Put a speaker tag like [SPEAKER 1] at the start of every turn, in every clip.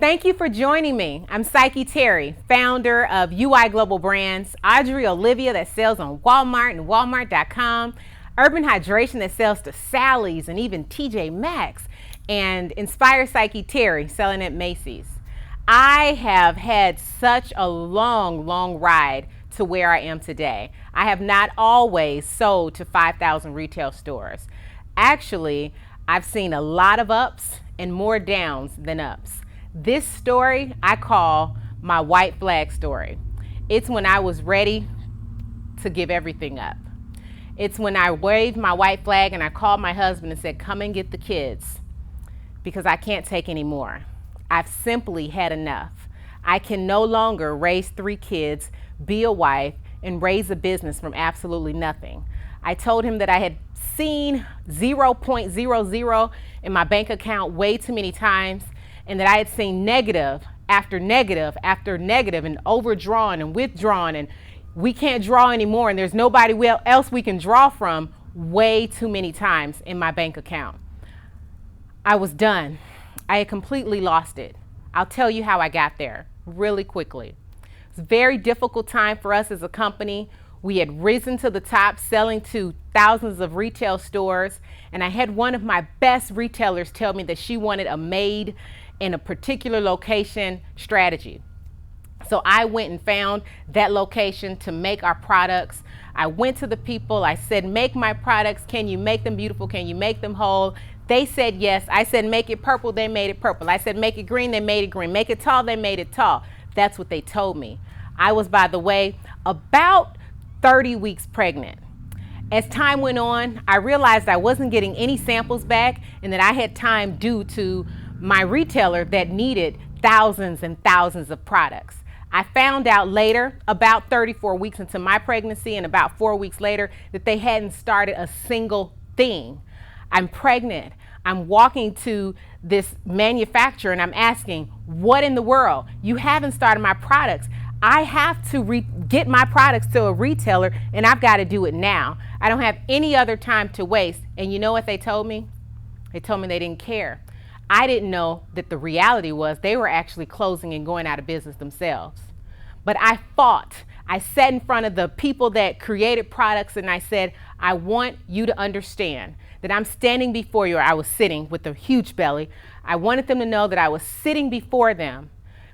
[SPEAKER 1] Thank you for joining me. I'm Psyche Terry, founder of UI Global Brands, Audrey Olivia that sells on Walmart and Walmart.com, Urban Hydration that sells to Sally's and even TJ Maxx, and Inspire Psyche Terry selling at Macy's. I have had such a long ride to where I am today. I have not always sold to 5,000 retail stores. Actually, I've seen a lot of ups and more downs than ups. This story I call my white flag story. It's when I was ready to give everything up. It's when I waved my white flag and I called my husband and said, come and get the kids because I can't take any more. I've simply had enough. I can no longer raise 3 kids, be a wife, and raise a business from absolutely nothing. I told him that I had seen 0.00 in my bank account way too many times, and that I had seen negative after negative after negative and overdrawn and withdrawn, and we can't draw anymore, and there's nobody else we can draw from way too many times in my bank account. I was done. I had completely lost it. I'll tell you how I got there really quickly. It's a very difficult time for us as a company. We had risen to the top, selling to thousands of retail stores, and I had one of my best retailers tell me that she wanted a made in a particular location strategy. So I went and found that location to make our products. I went to the people, I said, make my products. Can you make them beautiful? Can you make them whole? They said yes. I said, make it purple. They made it purple. I said, make it green. They made it green. Make it tall. They made it tall. That's what they told me. I was, by the way, about 30 weeks pregnant. As time went on, I realized I wasn't getting any samples back and that I had time due to my retailer that needed thousands and thousands of products. I found out later, about 34 weeks into my pregnancy and about 4 weeks later, that they hadn't started a single thing. I'm pregnant. I'm walking to this manufacturer and I'm asking, what in the world? You haven't started my products. I have to get my products to a retailer and I've got to do it now. I don't have any other time to waste. And you know what they told me? They told me they didn't care. I didn't know that the reality was they were actually closing and going out of business themselves. But I fought. I sat in front of the people that created products and I said, I want you to understand that I'm standing before you. I was sitting with a huge belly. I wanted them to know that I was sitting before them,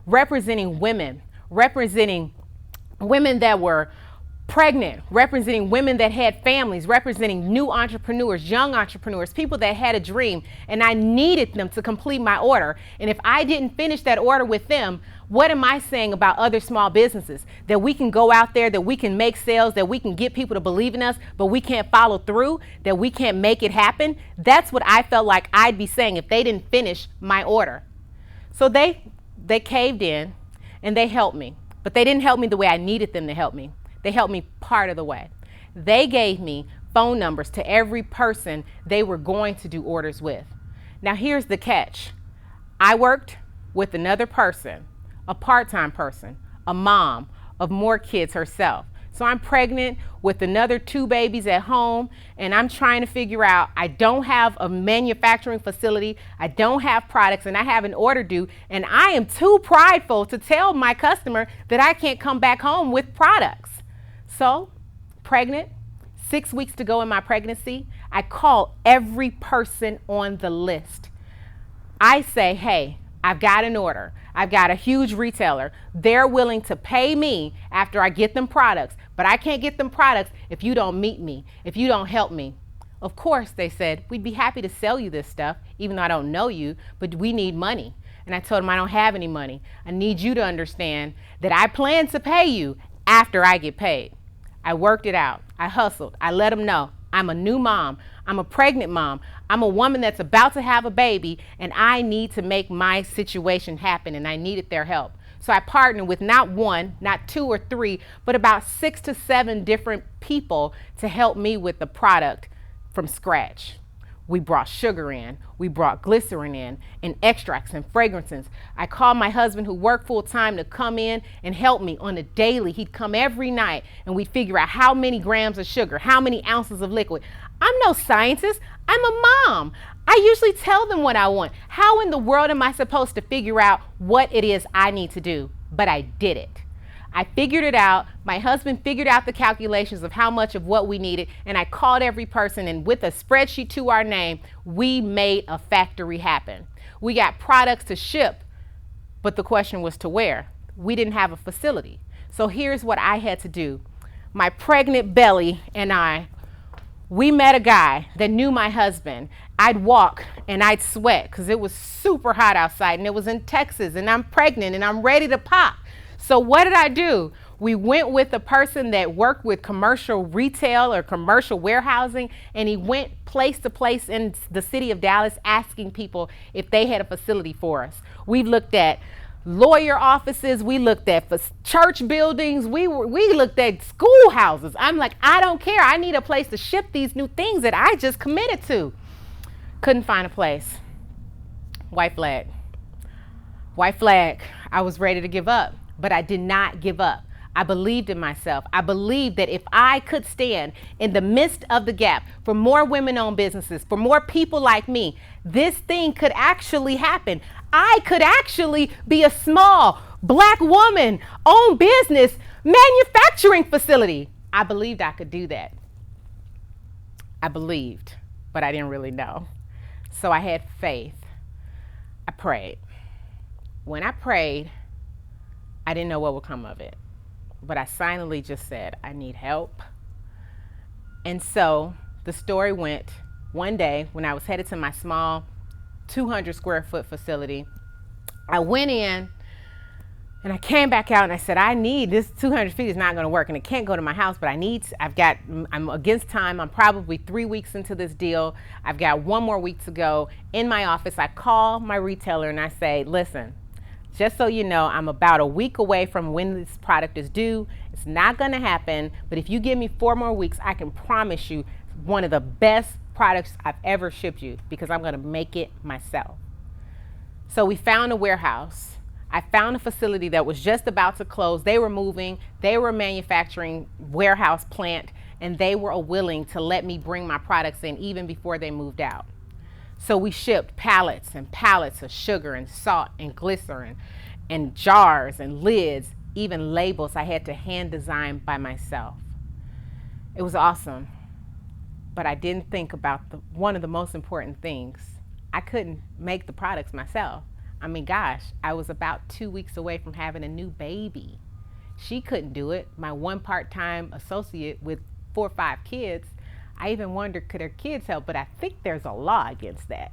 [SPEAKER 1] representing women that were pregnant, representing women that had families, representing new entrepreneurs, young entrepreneurs, people that had a dream, and I needed them to complete my order. And if I didn't finish that order with them, what am I saying about other small businesses? That we can go out there, that we can make sales, that we can get people to believe in us, but we can't follow through, that we can't make it happen? That's what I felt like I'd be saying if they didn't finish my order. So they caved in and they helped me, but they didn't help me the way I needed them to help me. They helped me part of the way. They gave me phone numbers to every person they were going to do orders with. Now here's the catch. I worked with another person, a part-time person, a mom of more kids herself. So I'm pregnant with another 2 babies at home and I'm trying to figure out, I don't have a manufacturing facility, I don't have products, and I have an order due, and I am too prideful to tell my customer that I can't come back home with products. So, pregnant, 6 weeks to go in my pregnancy, I call every person on the list. I say, hey, I've got an order. I've got a huge retailer. They're willing to pay me after I get them products, but I can't get them products if you don't meet me, if you don't help me. Of course, they said, we'd be happy to sell you this stuff, even though I don't know you, but we need money. And I told them I don't have any money. I need you to understand that I plan to pay you after I get paid. I worked it out. I hustled. I let them know I'm a new mom. I'm a pregnant mom. I'm a woman that's about to have a baby, and I need to make my situation happen, and I needed their help. So I partnered with not 1, not 2 or 3, but about 6 to 7 different people to help me with the product from scratch. We brought sugar in, we brought glycerin in, and extracts and fragrances. I called my husband, who worked full time, to come in and help me on a daily. He'd come every night and we'd figure out how many grams of sugar, how many ounces of liquid. I'm no scientist, I'm a mom. I usually tell them what I want. How in the world am I supposed to figure out what it is I need to do? But I did it. I figured it out. My husband figured out the calculations of how much of what we needed, and I called every person, and with a spreadsheet to our name, we made a factory happen. We got products to ship, but the question was to where? We didn't have a facility. So here's what I had to do. My pregnant belly and we met a guy that knew my husband. I'd walk and I'd sweat because it was super hot outside, and it was in Texas, and I'm pregnant and I'm ready to pop. So what did I do? We went with a person that worked with commercial retail or commercial warehousing, and he went place to place in the city of Dallas asking people if they had a facility for us. We looked at lawyer offices, we looked at church buildings, we looked at schoolhouses. I'm like, I don't care. I need a place to ship these new things that I just committed to. Couldn't find a place. White flag. White flag. I was ready to give up. But I did not give up. I believed in myself. I believed that if I could stand in the midst of the gap for more women-owned businesses, for more people like me, this thing could actually happen. I could actually be a small Black woman, own business, manufacturing facility. I believed I could do that. I believed, but I didn't really know. So I had faith. I prayed. When I prayed, I didn't know what would come of it, but I silently just said, I need help. And so the story went, one day when I was headed to my small 200 square foot facility, I went in and I came back out and I said, I need, this 200 feet is not going to work and it can't go to my house, but I'm against time. I'm probably 3 weeks into this deal. I've got 1 more week to go. In my office, I call my retailer and I say, listen, just so you know, I'm about a week away from when this product is due. It's not going to happen, but if you give me 4 more weeks, I can promise you one of the best products I've ever shipped you, because I'm going to make it myself. So we found a warehouse. I found a facility that was just about to close. They were moving. They were a manufacturing warehouse plant, and they were willing to let me bring my products in even before they moved out. So we shipped pallets and pallets of sugar and salt and glycerin and jars and lids, even labels I had to hand design by myself. It was awesome, but I didn't think about one of the most important things. I couldn't make the products myself. I mean, gosh, I was about 2 weeks away from having a new baby. She couldn't do it. My one part-time associate with 4 or 5 kids, I even wondered, could her kids help? But I think there's a law against that.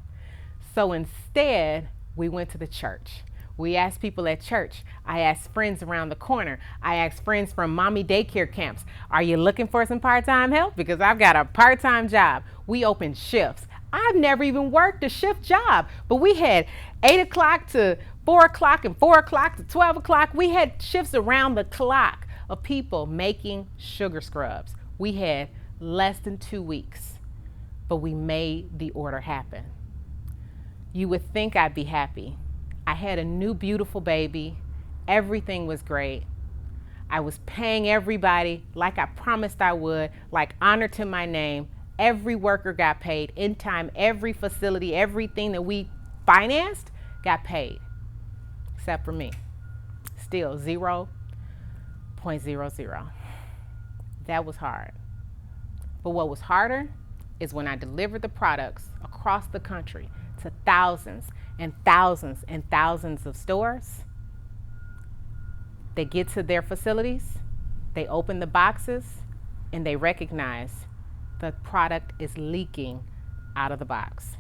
[SPEAKER 1] So instead, we went to the church. We asked people at church. I asked friends around the corner. I asked friends from mommy daycare camps, are you looking for some part-time help? Because I've got a part-time job. We opened shifts. I've never even worked a shift job, but we had 8 o'clock to 4 o'clock and 4 o'clock to 12 o'clock. We had shifts around the clock of people making sugar scrubs. We had less than 2 weeks, but we made the order happen. You would think I'd be happy. I had a new beautiful baby. Everything was great. I was paying everybody like I promised I would, like honor to my name. Every worker got paid in time. Every facility, everything that we financed got paid, except for me. Still 0.00. That was hard. But what was harder is when I delivered the products across the country to thousands and thousands and thousands of stores. They get to their facilities, they open the boxes, and they recognize the product is leaking out of the box.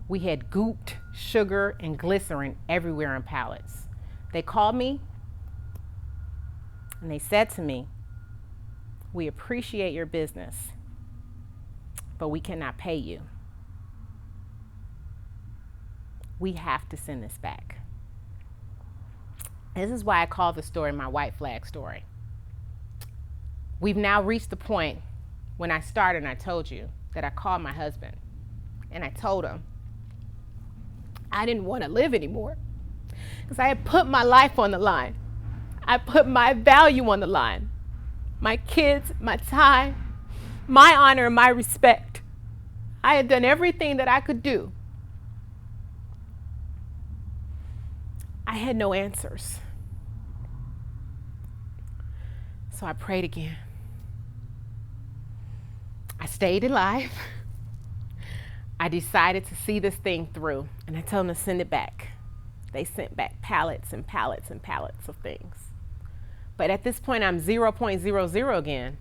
[SPEAKER 1] We had gooped sugar and glycerin everywhere in pallets. They called me and they said to me, we appreciate your business, but we cannot pay you. We have to send this back. This is why I call the story my white flag story. We've now reached the point when I started and I told you that I called my husband. And I told him I didn't want to live anymore because I had put my life on the line. I put my value on the line. My kids, my time, my honor, my respect. I had done everything that I could do. I had no answers. So I prayed again. I stayed alive. I decided to see this thing through, and I told them to send it back. They sent back pallets and pallets and pallets of things. But at this point, I'm 0.00 again.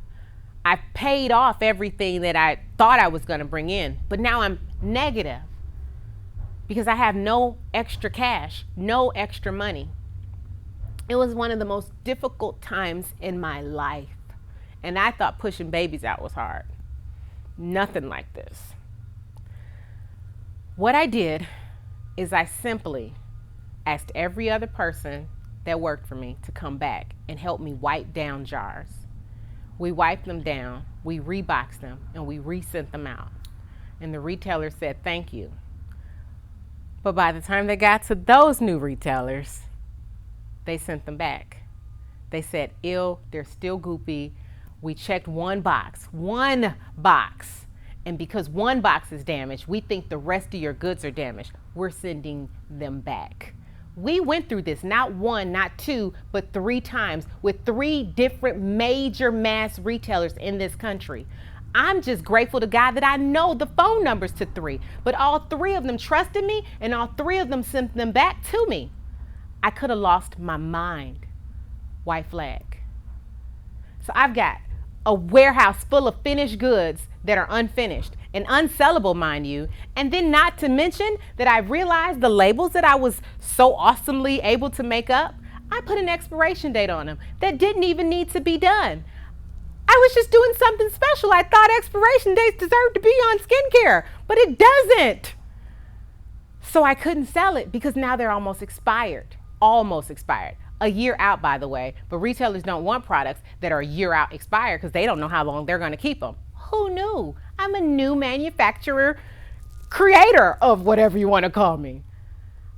[SPEAKER 1] I've paid off everything that I thought I was going to bring in, but now I'm negative because I have no extra cash, no extra money. It was one of the most difficult times in my life, and I thought pushing babies out was hard. Nothing like this. What I did is I simply asked every other person that worked for me to come back and help me wipe down jars. We wiped them down, we reboxed them, and we resent them out. And the retailer said, thank you. But by the time they got to those new retailers, they sent them back. They said, ew, they're still goopy. We checked one box. And because one box is damaged, we think the rest of your goods are damaged. We're sending them back. We went through this, not one, not two, but 3 times with 3 different major mass retailers in this country. I'm just grateful to God that I know the phone numbers to 3, but all 3 of them trusted me and all 3 of them sent them back to me. I could have lost my mind. White flag. So I've got a warehouse full of finished goods that are unfinished and unsellable, mind you. And then not to mention that I realized the labels that I was so awesomely able to make up, I put an expiration date on them that didn't even need to be done. I was just doing something special. I thought expiration dates deserved to be on skincare, but it doesn't. So I couldn't sell it because now they're almost expired. Almost expired. A year out, by the way, but retailers don't want products that are a year out expired because they don't know how long they're going to keep them. Who knew? I'm a new manufacturer, creator of whatever you want to call me.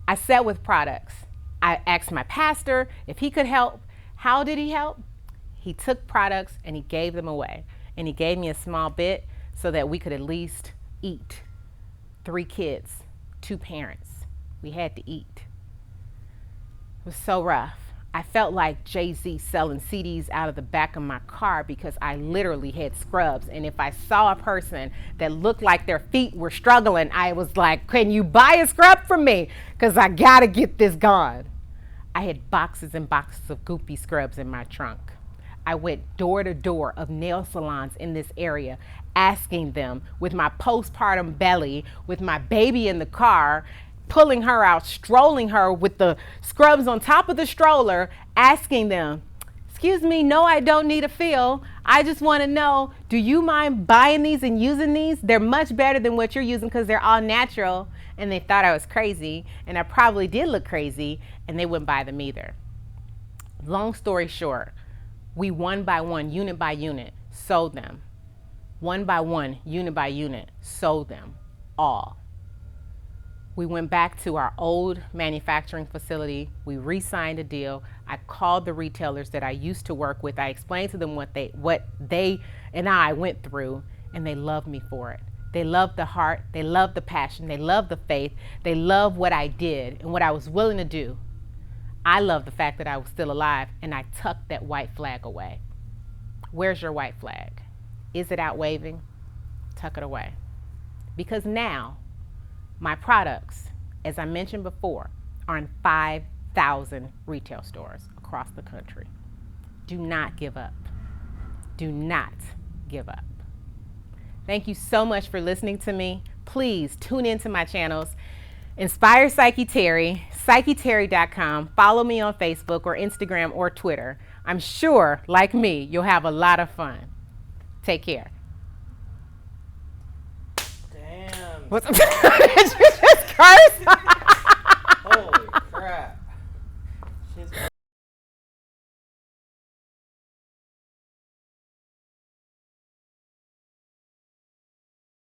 [SPEAKER 1] I sat with products. I asked my pastor if he could help. How did he help? He took products and he gave them away. And he gave me a small bit so that we could at least eat. 3 kids, 2 parents. We had to eat. It was so rough. I felt like Jay-Z selling CDs out of the back of my car because I literally had scrubs. And if I saw a person that looked like their feet were struggling, I was like, can you buy a scrub from me? Because I got to get this gone. I had boxes and boxes of goopy scrubs in my trunk. I went door to door of nail salons in this area, asking them with my postpartum belly, with my baby in the car, pulling her out, strolling her with the scrubs on top of the stroller, asking them, excuse me, no, I don't need a fill. I just want to know, do you mind buying these and using these? They're much better than what you're using because they're all natural. And they thought I was crazy, and I probably did look crazy, and they wouldn't buy them either. Long story short, we one by one, unit by unit, sold them. One by one, unit by unit, sold them all. We went back to our old manufacturing facility. We re-signed a deal. I called the retailers that I used to work with. I explained to them what they and I went through, and they loved me for it. They loved the heart. They loved the passion. They loved the faith. They loved what I did and what I was willing to do. I love the fact that I was still alive, and I tucked that white flag away. Where's your white flag? Is it out waving? Tuck it away. Because now, my products, as I mentioned before, are in 5,000 retail stores across the country. Do not give up. Do not give up. Thank you so much for listening to me. Please tune into my channels. Inspire Psyche Terry, PsycheTerry.com. Follow me on Facebook or Instagram or Twitter. I'm sure, like me, you'll have a lot of fun. Take care.
[SPEAKER 2] Damn.
[SPEAKER 1] What's